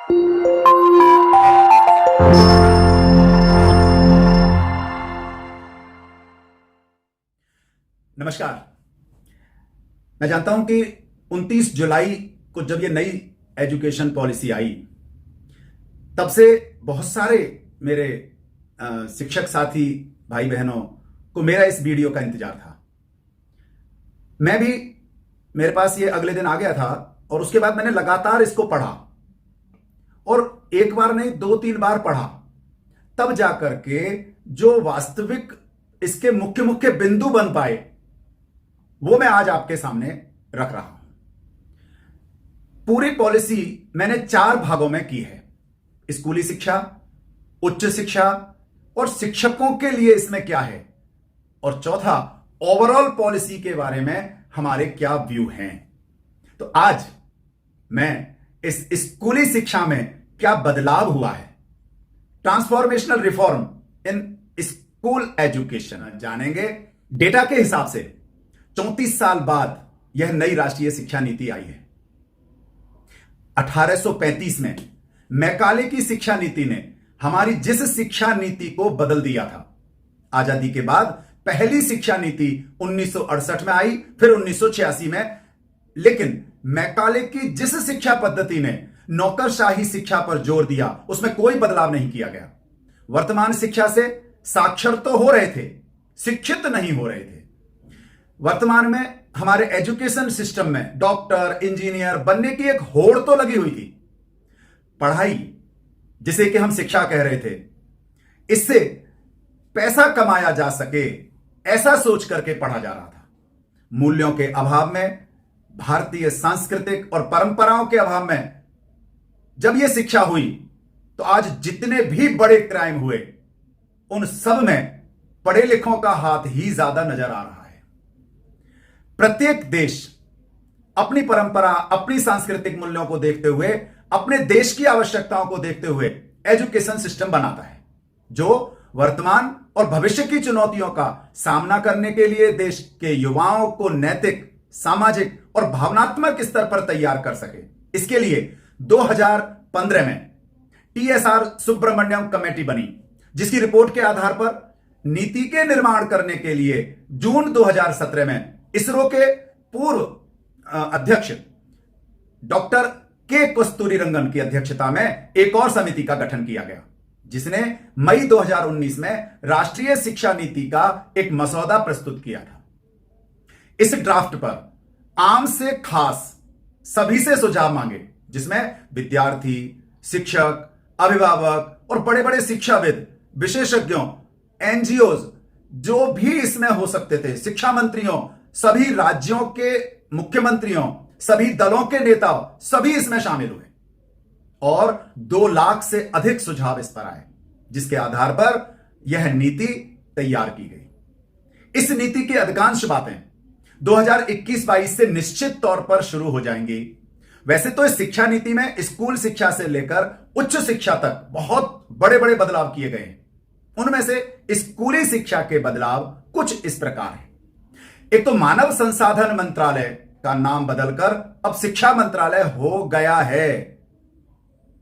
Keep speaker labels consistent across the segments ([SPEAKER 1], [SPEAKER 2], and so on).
[SPEAKER 1] नमस्कार। मैं जानता हूं कि 29 जुलाई को जब ये नई एजुकेशन पॉलिसी आई, तब से बहुत सारे मेरे शिक्षक साथी भाई बहनों को मेरा इस वीडियो का इंतजार था। मैं भी, मेरे पास ये अगले दिन आ गया था और उसके बाद मैंने लगातार इसको पढ़ा और एक बार नहीं 2-3 बार पढ़ा, तब जाकर के जो वास्तविक इसके मुख्य मुख्य बिंदु बन पाए वो मैं आज आपके सामने रख रहा हूं। पूरी पॉलिसी मैंने 4 भागों में की है। स्कूली शिक्षा, उच्च शिक्षा और शिक्षकों के लिए इसमें क्या है, और चौथा ओवरऑल पॉलिसी के बारे में हमारे क्या व्यू हैं। तो आज मैं इस स्कूली शिक्षा में क्या बदलाव हुआ है, transformational reform in school education जानेंगे। डेटा के हिसाब से 34 साल बाद यह नई राष्ट्रीय शिक्षा नीति आई है। 1835 में मैकाले की शिक्षा नीति ने हमारी जिस शिक्षा नीति को बदल दिया था। आजादी के बाद पहली शिक्षा नीति 1968 में आई, फिर 1986 में, लेकिन मैकाले की जिस शिक्षा पद्धति ने नौकरशाही शिक्षा पर जोर दिया उसमें कोई बदलाव नहीं किया गया। वर्तमान शिक्षा से साक्षर तो हो रहे थे, शिक्षित नहीं हो रहे थे। वर्तमान में हमारे एजुकेशन सिस्टम में डॉक्टर, इंजीनियर बनने की एक होड़ तो लगी हुई थी। पढ़ाई, जिसे कि हम शिक्षा कह रहे थे, इससे पैसा कमाया जा सके ऐसा सोच करके पढ़ा जा रहा था। मूल्यों के अभाव में, भारतीय सांस्कृतिक और परंपराओं के अभाव में जब यह शिक्षा हुई तो आज जितने भी बड़े क्राइम हुए उन सब में पढ़े लिखों का हाथ ही ज्यादा नजर आ रहा है। प्रत्येक देश अपनी परंपरा, अपनी सांस्कृतिक मूल्यों को देखते हुए, अपने देश की आवश्यकताओं को देखते हुए एजुकेशन सिस्टम बनाता है, जो वर्तमान और भविष्य की चुनौतियों का सामना करने के लिए देश के युवाओं को नैतिक, सामाजिक और भावनात्मक स्तर पर तैयार कर सके। इसके लिए 2015 में TSR सुब्रमण्यम कमेटी बनी, जिसकी रिपोर्ट के आधार पर नीति के निर्माण करने के लिए जून 2017 में इसरो के पूर्व अध्यक्ष डॉक्टर के कस्तूरीरंगन की अध्यक्षता में एक और समिति का गठन किया गया, जिसने मई 2019 में राष्ट्रीय शिक्षा नीति का एक मसौदा प्रस्तुत किया था। इस ड्राफ्ट पर आम से खास सभी से सुझाव मांगे, जिसमें विद्यार्थी, शिक्षक, अभिभावक और बड़े बड़े शिक्षाविद, विशेषज्ञों, NGOs जो भी इसमें हो सकते थे, शिक्षा मंत्रियों, सभी राज्यों के मुख्यमंत्रियों, सभी दलों के नेताओं, सभी इसमें शामिल हुए और 2 लाख से अधिक सुझाव इस पर आए, जिसके आधार पर यह नीति तैयार की गई। इस नीति की अधिकांश बातें 2021-22 से निश्चित तौर पर शुरू हो जाएंगी। वैसे तो इस शिक्षा नीति में स्कूल शिक्षा से लेकर उच्च शिक्षा तक बहुत बड़े बड़े बदलाव किए गए हैं। उनमें से स्कूली शिक्षा के बदलाव कुछ इस प्रकार हैं। एक तो मानव संसाधन मंत्रालय का नाम बदलकर अब शिक्षा मंत्रालय हो गया है।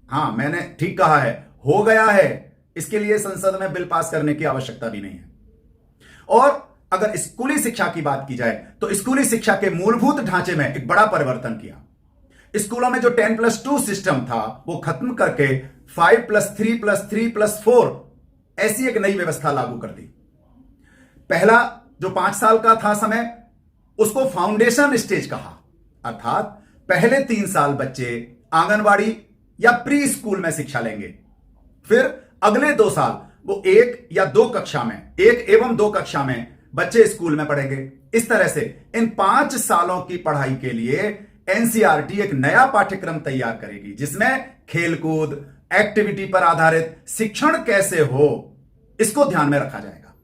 [SPEAKER 1] हां, मैंने ठीक कहा है, हो गया है। इसके लिए संसद में बिल पास करने की आवश्यकता भी नहीं है। और अगर स्कूली शिक्षा की बात की जाए तो स्कूली शिक्षा के मूलभूत ढांचे में एक बड़ा परिवर्तन किया। स्कूलों में जो 10+2 सिस्टम था वो खत्म करके 5+3+3+4 ऐसी एक नई व्यवस्था लागू कर दी। पहला जो 5 साल का था समय, उसको फाउंडेशन स्टेज कहा, अर्थात पहले 3 साल बच्चे आंगनवाड़ी या प्री स्कूल में शिक्षा लेंगे, फिर अगले 2 साल वो 1 या 2 कक्षा में, 1 एवं 2 कक्षा में बच्चे स्कूल में पढ़ेंगे। इस तरह से इन 5 सालों की पढ़ाई के लिए NCERT एक नया पाठ्यक्रम तैयार करेगी, जिसमें खेलकूद, एक्टिविटी पर आधारित शिक्षण कैसे हो, इसको ध्यान में रखा जाएगा।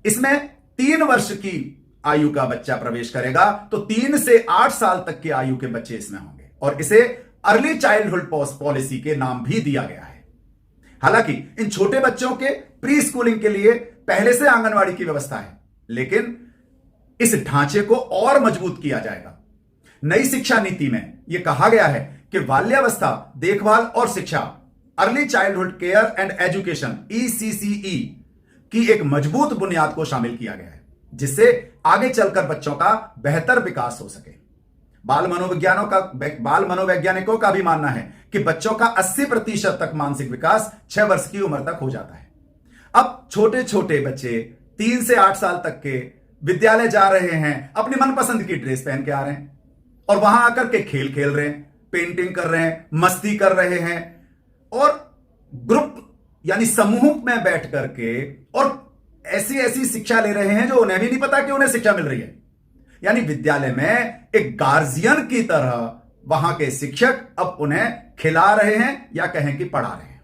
[SPEAKER 1] इसमें 3 वर्ष की आयु का बच्चा प्रवेश करेगा तो 3 से 8 साल तक की आयु के बच्चे इसमें होंगे, और इसे अर्ली चाइल्डहुड पॉलिसी के नाम भी दिया गया है। हालांकि इन छोटे बच्चों के प्री स्कूलिंग के लिए पहले से आंगनवाड़ी की व्यवस्था है, लेकिन इस ढांचे को और मजबूत किया जाएगा। नई शिक्षा नीति में यह कहा गया है कि बाल्यावस्था देखभाल और शिक्षा, early childhood care and education ECCE की एक मजबूत बुनियाद को शामिल किया गया है, जिससे आगे चलकर बच्चों का बेहतर विकास हो सके। बाल मनोवैज्ञानिकों का भी मानना है कि बच्चों का 80% तक मानसिक विकास 6 वर्ष की उम्र तक हो जाता है। अब छोटे छोटे बच्चे 3 से 8 साल तक के विद्यालय जा रहे हैं, अपनी मनपसंद की ड्रेस पहन के आ रहे हैं और वहां आकर के खेल खेल रहे हैं, पेंटिंग कर रहे हैं, मस्ती कर रहे हैं और ग्रुप यानी समूह में बैठ करके और ऐसी ऐसी शिक्षा ले रहे हैं जो उन्हें भी नहीं पता कि उन्हें शिक्षा मिल रही है। यानी विद्यालय में एक गार्जियन की तरह वहां के शिक्षक अब उन्हें खिला रहे हैं या कहें कि पढ़ा रहे हैं।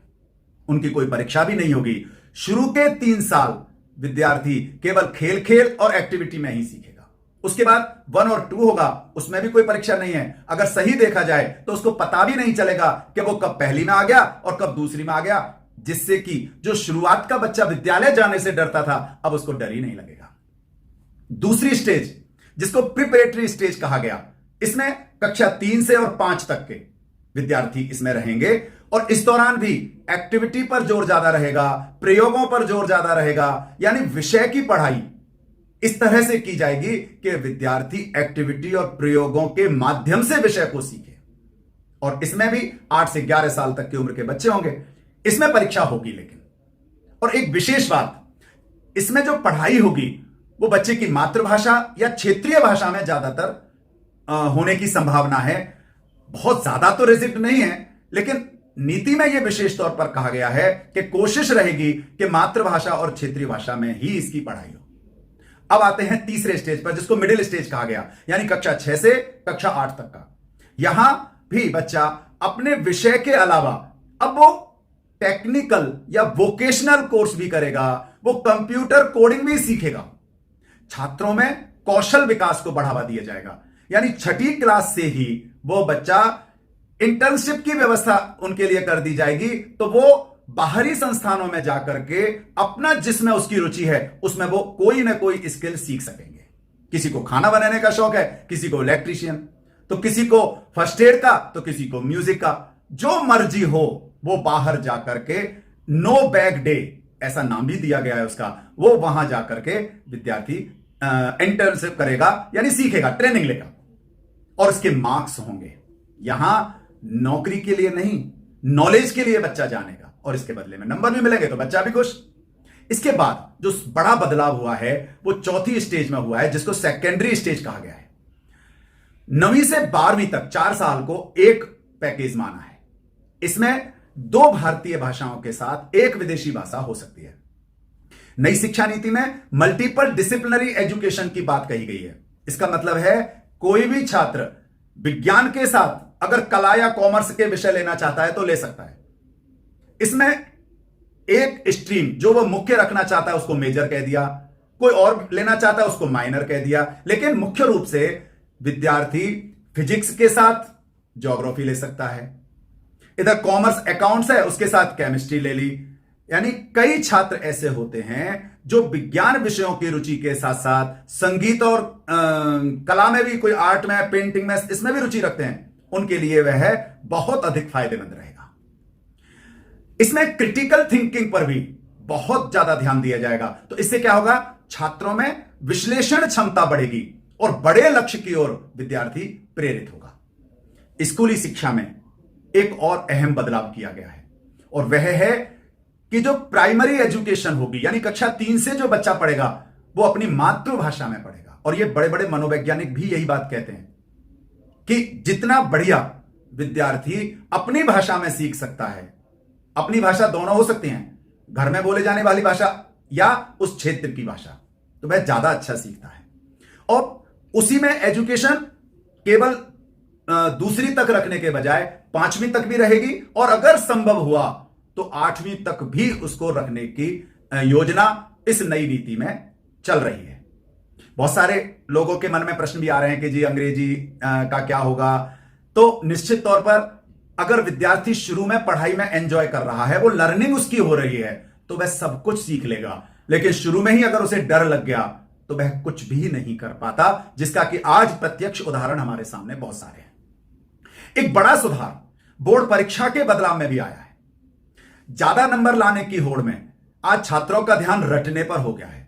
[SPEAKER 1] उनकी कोई परीक्षा भी नहीं होगी। शुरू के 3 साल विद्यार्थी केवल खेल खेल और एक्टिविटी में ही सीखेगा। उसके बाद 1 और 2 होगा, उसमें भी कोई परीक्षा नहीं है। अगर सही देखा जाए तो उसको पता भी नहीं चलेगा कि वो कब पहली में आ गया और कब दूसरी में आ गया, जिससे कि जो शुरुआत का बच्चा विद्यालय जाने से डरता था अब उसको डर ही नहीं लगेगा। दूसरी स्टेज, जिसको प्रिपरेटरी स्टेज कहा गया, इसमें कक्षा 3 से और 5 तक के विद्यार्थी इसमें रहेंगे और इस दौरान भी एक्टिविटी पर जोर ज्यादा रहेगा, प्रयोगों पर जोर ज्यादा रहेगा। यानी विषय की पढ़ाई इस तरह से की जाएगी कि विद्यार्थी एक्टिविटी और प्रयोगों के माध्यम से विषय को सीखे। और इसमें भी 8 से 11 साल तक की उम्र के बच्चे होंगे। इसमें परीक्षा होगी लेकिन, और एक विशेष बात, इसमें जो पढ़ाई होगी वो बच्चे की मातृभाषा या क्षेत्रीय भाषा में ज्यादातर होने की संभावना है। बहुत ज्यादा तो रिजिड नहीं है, लेकिन नीति में यह विशेष तौर पर कहा गया है कि कोशिश रहेगी कि मातृभाषा और क्षेत्रीय भाषा में ही इसकी पढ़ाई हो। अब आते हैं तीसरे स्टेज पर, जिसको मिडिल स्टेज कहा गया, यानी कक्षा 6 से कक्षा 8 तक का। यहां भी बच्चा अपने विषय के अलावा अब वो टेक्निकल या वोकेशनल कोर्स भी करेगा, वो कंप्यूटर कोडिंग भी सीखेगा। छात्रों में कौशल विकास को बढ़ावा दिया जाएगा। यानी 6ठी क्लास से ही वो बच्चा इंटर्नशिप की व्यवस्था उनके लिए कर दी जाएगी, तो वो बाहरी संस्थानों में जाकर के अपना जिसमें उसकी रुचि है उसमें वो कोई ना कोई स्किल सीख सकेंगे। किसी को खाना बनाने का शौक है, किसी को इलेक्ट्रीशियन, तो किसी को फर्स्ट एड का, तो किसी को म्यूजिक का। जो मर्जी हो वो बाहर जाकर के नो बैग डे, ऐसा नाम भी दिया गया है उसका, वो वहां जाकर के विद्यार्थी इंटर्नशिप करेगा, यानी सीखेगा, ट्रेनिंग लेगा और उसके मार्क्स होंगे। यहां नौकरी के लिए नहीं, नॉलेज के लिए बच्चा जानेगा और इसके बदले में नंबर भी मिलेंगे तो बच्चा भी खुश। इसके बाद जो बड़ा बदलाव हुआ है वो 4थी स्टेज में हुआ है, जिसको सेकेंडरी स्टेज कहा गया है। 9वीं से 12वीं तक 4 साल को एक पैकेज माना है। इसमें 2 भारतीय भाषाओं के साथ 1 विदेशी भाषा हो सकती है। नई शिक्षा नीति में मल्टीपल डिसिप्लिनरी एजुकेशन की बात कही गई है। इसका मतलब है कोई भी छात्र विज्ञान के साथ अगर कला या कॉमर्स के विषय लेना चाहता है तो ले सकता है। इसमें एक स्ट्रीम जो वो मुख्य रखना चाहता है उसको मेजर कह दिया, कोई और लेना चाहता है उसको माइनर कह दिया, लेकिन मुख्य रूप से विद्यार्थी फिजिक्स के साथ ज्योग्राफी ले सकता है। इधर कॉमर्स अकाउंट्स है, उसके साथ केमिस्ट्री ले ली। यानी कई छात्र ऐसे होते हैं जो विज्ञान विषयों की रुचि के साथ साथ संगीत और कला में भी, कोई आर्ट में, पेंटिंग में, इसमें भी रुचि रखते हैं। उनके लिए वह बहुत अधिक फायदेमंद रहेगा। इसमें क्रिटिकल थिंकिंग पर भी बहुत ज्यादा ध्यान दिया जाएगा। तो इससे क्या होगा, छात्रों में विश्लेषण क्षमता बढ़ेगी और बड़े लक्ष्य की ओर विद्यार्थी प्रेरित होगा। स्कूली शिक्षा में एक और अहम बदलाव किया गया है और वह है कि जो प्राइमरी एजुकेशन होगी, यानी कक्षा 3 से जो बच्चा पढ़ेगा वो अपनी मातृभाषा में पढ़ेगा। और ये बड़े बड़े मनोवैज्ञानिक भी यही बात कहते हैं कि जितना बढ़िया विद्यार्थी अपनी भाषा में सीख सकता है, अपनी भाषा दोनों हो सकती हैं, घर में बोले जाने वाली भाषा या उस क्षेत्र की भाषा, तो वह ज्यादा अच्छा सीखता है। और उसी में एजुकेशन केवल दूसरी तक रखने के बजाय 5वीं तक भी रहेगी और अगर संभव हुआ तो 8वीं तक भी उसको रखने की योजना इस नई नीति में चल रही है। बहुत सारे लोगों के मन में प्रश्न भी आ रहे हैं कि जी अंग्रेजी का क्या होगा। तो निश्चित तौर पर अगर विद्यार्थी शुरू में पढ़ाई में एंजॉय कर रहा है, वो लर्निंग उसकी हो रही है, तो वह सब कुछ सीख लेगा। लेकिन शुरू में ही अगर उसे डर लग गया तो वह कुछ भी नहीं कर पाता, जिसका कि आज प्रत्यक्ष उदाहरण हमारे सामने बहुत सारे हैं। एक बड़ा सुधार बोर्ड परीक्षा के बदलाव में भी आया है। ज्यादा नंबर लाने की होड़ में आज छात्रों का ध्यान रटने पर हो गया है।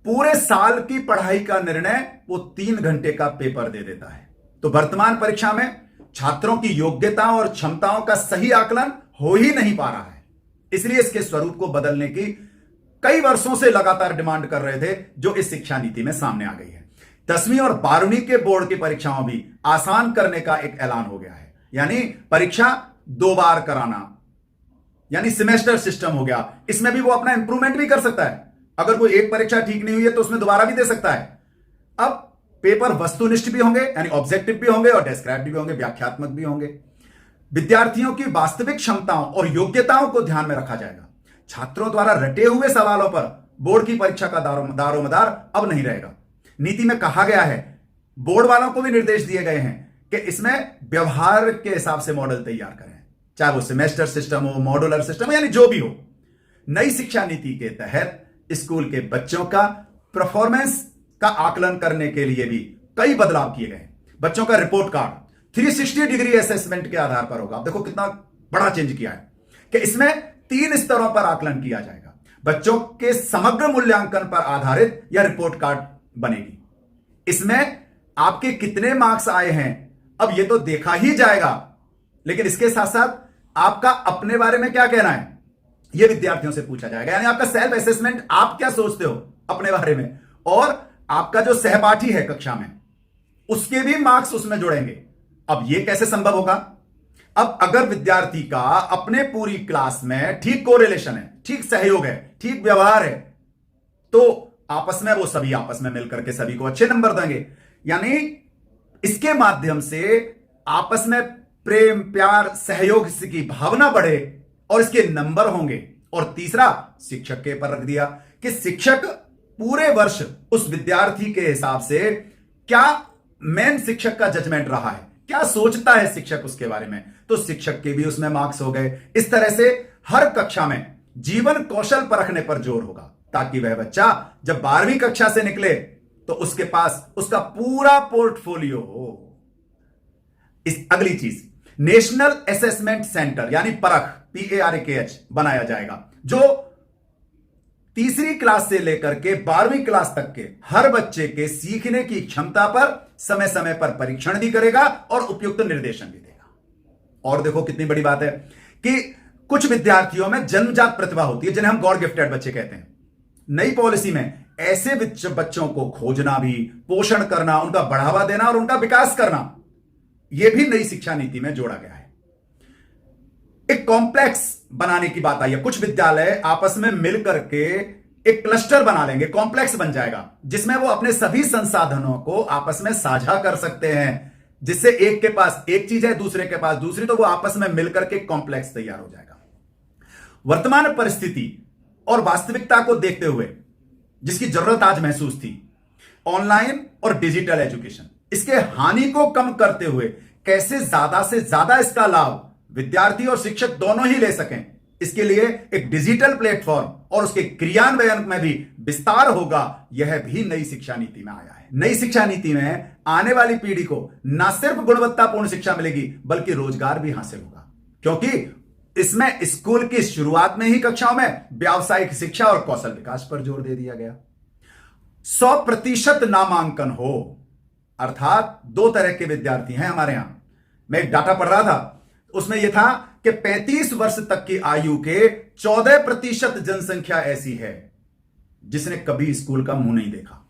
[SPEAKER 1] पूरे साल की पढ़ाई का निर्णय वो 3 घंटे का पेपर दे देता है। तो वर्तमान परीक्षा में छात्रों की योग्यताओं और क्षमताओं का सही आकलन हो ही नहीं पा रहा है। इसलिए इसके स्वरूप को बदलने की कई वर्षों से लगातार डिमांड कर रहे थे, जो इस शिक्षा नीति में सामने आ गई है। 10वीं और 12वीं के बोर्ड की परीक्षाओं भी आसान करने का एक ऐलान हो गया है, यानी परीक्षा 2 बार कराना, यानी सेमेस्टर सिस्टम हो गया। इसमें भी वो अपना इंप्रूवमेंट भी कर सकता है। अगर कोई एक परीक्षा ठीक नहीं हुई है तो उसमें दोबारा भी दे सकता है। अब पेपर वस्तुनिष्ठ भी होंगे, यानी ऑब्जेक्टिव भी होंगे, और डिस्क्राइप्टिव भी होंगे, व्याख्यात्मक भी होंगे। विद्यार्थियों की वास्तविक क्षमताओं और योग्यताओं को ध्यान में रखा जाएगा। छात्रों द्वारा रटे हुए सवालों पर बोर्ड की परीक्षा का दारोमदार अब नहीं रहेगा। नीति में कहा गया है, बोर्ड वालों को भी निर्देश दिए गए हैं कि इसमें व्यवहार के हिसाब से मॉडल तैयार करें, चाहे वो सेमेस्टर सिस्टम हो, मॉड्यूलर सिस्टम हो, यानी जो भी हो। नई शिक्षा नीति के तहत स्कूल के बच्चों का परफॉर्मेंस का आकलन करने के लिए भी कई बदलाव किए गए। बच्चों का रिपोर्ट कार्ड 360 डिग्री असेसमेंट के आधार पर होगा। आप देखो कितना बड़ा चेंज किया है कि इसमें 3 स्तरों पर आकलन किया जाएगा। बच्चों के समग्र मूल्यांकन पर आधारित यह रिपोर्ट कार्ड बनेगी। इसमें आपके कितने मार्क्स आए हैं अब ये तो देखा ही जाएगा, लेकिन इसके साथ साथ आपका अपने बारे में क्या कहना है यह विद्यार्थियों से पूछा जाएगा। यानी आपका सेल्फ असेसमेंट, आप क्या सोचते हो अपने बारे में, और आपका जो सहपाठी है कक्षा में उसके भी मार्क्स उसमें जुड़ेंगे। अब यह कैसे संभव होगा? अब अगर विद्यार्थी का अपने पूरी क्लास में ठीक कोरिलेशन है, ठीक सहयोग है, ठीक व्यवहार है, तो आपस में वो सभी आपस में मिलकर के सभी को अच्छे नंबर देंगे। यानी इसके माध्यम से आपस में प्रेम, प्यार, सहयोग की भावना बढ़े और इसके नंबर होंगे। और तीसरा, शिक्षक के पर रख दिया कि शिक्षक पूरे वर्ष उस विद्यार्थी के हिसाब से क्या मेन शिक्षक का जजमेंट रहा है, क्या सोचता है शिक्षक उसके बारे में, तो शिक्षक के भी उसमें मार्क्स हो गए। इस तरह से हर कक्षा में जीवन कौशल परखने पर जोर होगा, ताकि वह बच्चा जब 12वीं कक्षा से निकले तो उसके पास उसका पूरा पोर्टफोलियो हो। इस अगली चीज, नेशनल असेसमेंट सेंटर यानी परख PARKH बनाया जाएगा, जो 3री क्लास से लेकर के 12वीं क्लास तक के हर बच्चे के सीखने की क्षमता पर समय समय पर परीक्षण भी करेगा और उपयुक्त निर्देशन भी देगा। और देखो कितनी बड़ी बात है कि कुछ विद्यार्थियों में जन्मजात प्रतिभा होती है, जिन्हें हम गॉड गिफ्टेड बच्चे कहते हैं। नई पॉलिसी में ऐसे बच्चों को खोजना भी, पोषण करना, उनका बढ़ावा देना और उनका विकास करना, यह भी नई शिक्षा नीति में जोड़ा गया है। एक कॉम्प्लेक्स बनाने की बात आई है। कुछ विद्यालय आपस में मिलकर के एक क्लस्टर बना लेंगे, कॉम्प्लेक्स बन जाएगा, जिसमें वो अपने सभी संसाधनों को आपस में साझा कर सकते हैं, जिससे एक के पास एक चीज है, दूसरे के पास दूसरी, तो वो आपस में मिलकर के कॉम्प्लेक्स तैयार हो जाएगा। वर्तमान परिस्थिति और वास्तविकता को देखते हुए जिसकी जरूरत आज महसूस थी, ऑनलाइन और डिजिटल एजुकेशन, इसके हानि को कम करते हुए कैसे ज्यादा से ज्यादा इसका लाभ विद्यार्थी और शिक्षक दोनों ही ले सकें, इसके लिए एक डिजिटल प्लेटफॉर्म और उसके क्रियान्वयन में भी विस्तार होगा। यह भी नई शिक्षा नीति में आया है। नई शिक्षा नीति में आने वाली पीढ़ी को न सिर्फ गुणवत्तापूर्ण शिक्षा मिलेगी, बल्कि रोजगार भी हासिल होगा, क्योंकि इसमें स्कूल की शुरुआत में ही कक्षाओं में व्यावसायिक शिक्षा और कौशल विकास पर जोर दे दिया गया। 100% नामांकन हो, अर्थात 2 तरह के विद्यार्थी हैं हमारे यहां। मैं एक डाटा पढ़ रहा था, उसमें यह था कि 35 वर्ष तक की आयु के 14% जनसंख्या ऐसी है जिसने कभी स्कूल का मुंह नहीं देखा,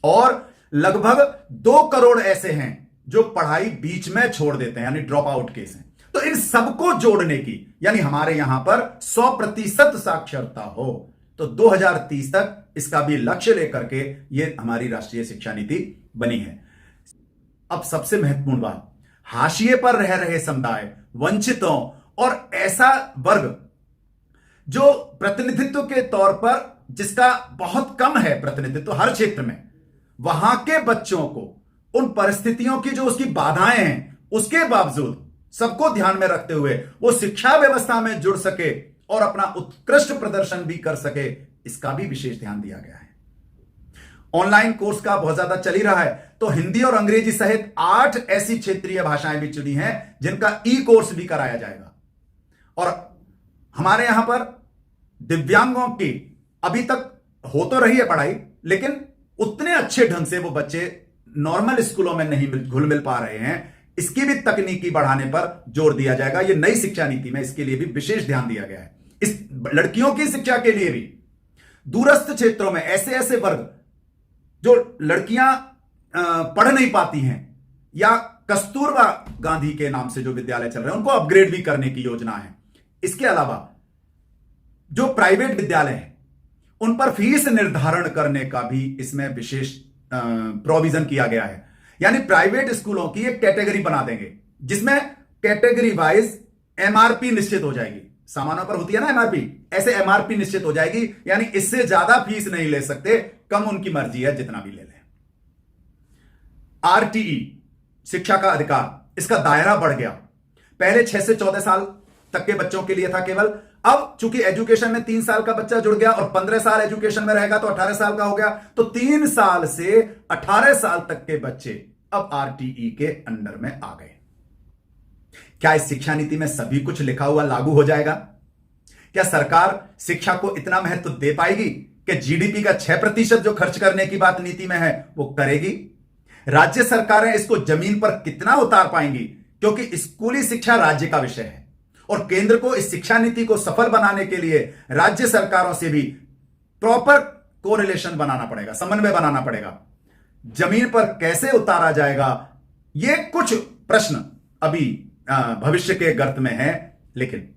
[SPEAKER 1] और लगभग 2 करोड़ ऐसे हैं जो पढ़ाई बीच में छोड़ देते हैं, यानी ड्रॉप आउट केस हैं। तो इन सबको जोड़ने की, यानी हमारे यहां पर 100% साक्षरता हो, तो 2030 तक इसका भी लक्ष्य लेकर के यह हमारी राष्ट्रीय शिक्षा नीति बनी है। अब सबसे महत्वपूर्ण बात, हाशिए पर रह रहे समुदाय, वंचितों और ऐसा वर्ग जो प्रतिनिधित्व के तौर पर जिसका बहुत कम है प्रतिनिधित्व हर क्षेत्र में, वहां के बच्चों को उन परिस्थितियों की जो उसकी बाधाएं हैं, उसके बावजूद सबको ध्यान में रखते हुए वो शिक्षा व्यवस्था में जुड़ सके और अपना उत्कृष्ट प्रदर्शन भी कर सके, इसका भी विशेष ध्यान दिया गया है। ऑनलाइन कोर्स का बहुत ज्यादा चल ही रहा है, तो हिंदी और अंग्रेजी सहित 8 ऐसी क्षेत्रीय भाषाएं भी चुनी हैं जिनका ई कोर्स भी कराया जाएगा। और हमारे यहां पर दिव्यांगों की अभी तक हो तो रही है पढ़ाई, लेकिन उतने अच्छे ढंग से वो बच्चे नॉर्मल स्कूलों में नहीं घुल मिल पा रहे हैं। इसकी भी तकनीकी बढ़ाने पर जोर दिया जाएगा। ये नई शिक्षा नीति में इसके लिए भी विशेष ध्यान दिया गया है। इस लड़कियों की शिक्षा के लिए भी दूरस्थ क्षेत्रों में ऐसे ऐसे वर्ग जो लड़कियां पढ़ नहीं पाती हैं, या कस्तूरबा गांधी के नाम से जो विद्यालय चल रहे हैं, उनको अपग्रेड भी करने की योजना है। इसके अलावा जो प्राइवेट विद्यालय हैं उन पर फीस निर्धारण करने का भी इसमें विशेष प्रोविजन किया गया है। यानी प्राइवेट स्कूलों की एक कैटेगरी बना देंगे जिसमें कैटेगरी वाइज एमआरपी निश्चित हो जाएगी। सामानों पर होती है ना एमआरपी, ऐसे एमआरपी निश्चित हो जाएगी, यानी इससे ज्यादा फीस नहीं ले सकते, कम उनकी मर्जी है जितना भी ले लें। आरटीई शिक्षा का अधिकार, इसका दायरा बढ़ गया। पहले 6 से 14 साल तक के बच्चों के लिए था केवल, अब चूंकि एजुकेशन में 3 साल का बच्चा जुड़ गया और 15 साल एजुकेशन में रहेगा तो 18 साल का हो गया, तो 3 साल से 18 साल तक के बच्चे अब आरटीई के अंडर में आ गए। क्या इस शिक्षा नीति में सभी कुछ लिखा हुआ लागू हो जाएगा? क्या सरकार शिक्षा को इतना महत्व दे पाएगी कि जीडीपी का 6% जो खर्च करने की बात नीति में है वो करेगी? राज्य सरकारें इसको जमीन पर कितना उतार पाएंगी? क्योंकि स्कूली शिक्षा राज्य का विषय है और केंद्र को इस शिक्षा नीति को सफल बनाने के लिए राज्य सरकारों से भी प्रॉपर कोरिलेशन बनाना पड़ेगा, समन्वय बनाना पड़ेगा। जमीन पर कैसे उतारा जाएगा, ये कुछ प्रश्न अभी भविष्य के गर्त में है। लेकिन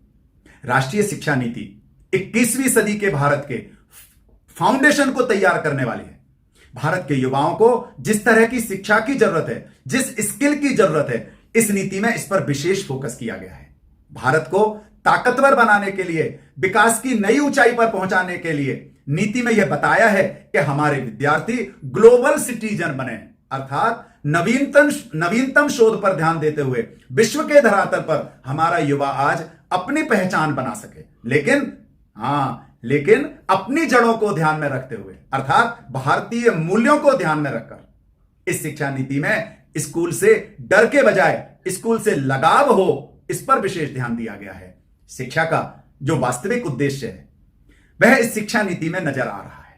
[SPEAKER 1] राष्ट्रीय शिक्षा नीति 21वीं सदी के भारत के फाउंडेशन को तैयार करने वाली है। भारत के युवाओं को जिस तरह की शिक्षा की जरूरत है, जिस स्किल की जरूरत है, इस नीति में इस पर विशेष फोकस किया गया है। भारत को ताकतवर बनाने के लिए, विकास की नई ऊंचाई पर पहुंचाने के लिए नीति में यह बताया है कि हमारे विद्यार्थी ग्लोबल सिटीजन बने, अर्थात नवीनतम शोध पर ध्यान देते हुए विश्व के धरातल पर हमारा युवा आज अपनी पहचान बना सके, लेकिन अपनी जड़ों को ध्यान में रखते हुए, अर्थात भारतीय मूल्यों को ध्यान में रखकर। इस शिक्षा नीति में स्कूल से डर के बजाय स्कूल से लगाव हो, इस पर विशेष ध्यान दिया गया है। शिक्षा का जो वास्तविक उद्देश्य है वह इस शिक्षा नीति में नजर आ रहा है।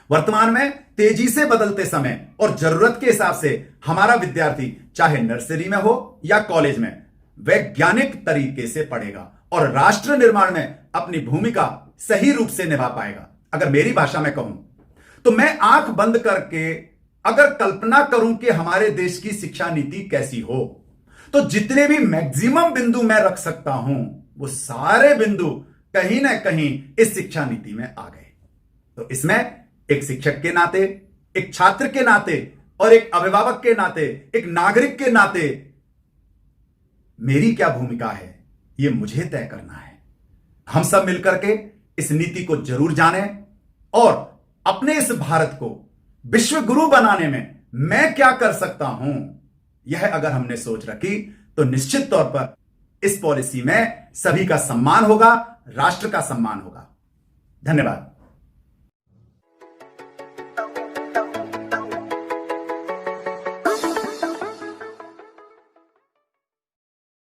[SPEAKER 1] वर्तमान में तेजी से बदलते समय और जरूरत के हिसाब से हमारा विद्यार्थी चाहे नर्सरी में हो या कॉलेज में वैज्ञानिक तरीके से पढ़ेगा और राष्ट्र निर्माण में अपनी भूमिका सही रूप से निभा पाएगा। अगर मेरी भाषा में कहूं तो मैं आंख बंद करके अगर कल्पना करूं कि हमारे देश की शिक्षा नीति कैसी हो, तो जितने भी मैक्सिमम बिंदु मैं रख सकता हूं वो सारे बिंदु कहीं ना कहीं इस शिक्षा नीति में आ गए। तो इसमें एक शिक्षक के नाते, एक छात्र के नाते और एक अभिभावक के नाते, एक नागरिक के नाते मेरी क्या भूमिका है ये मुझे तय करना है। हम सब मिलकर के इस नीति को जरूर जानें और अपने इस भारत को विश्व गुरु बनाने में मैं क्या कर सकता हूं, यह अगर हमने सोच रखी तो निश्चित तौर पर इस पॉलिसी में सभी का सम्मान होगा, राष्ट्र का सम्मान होगा। धन्यवाद।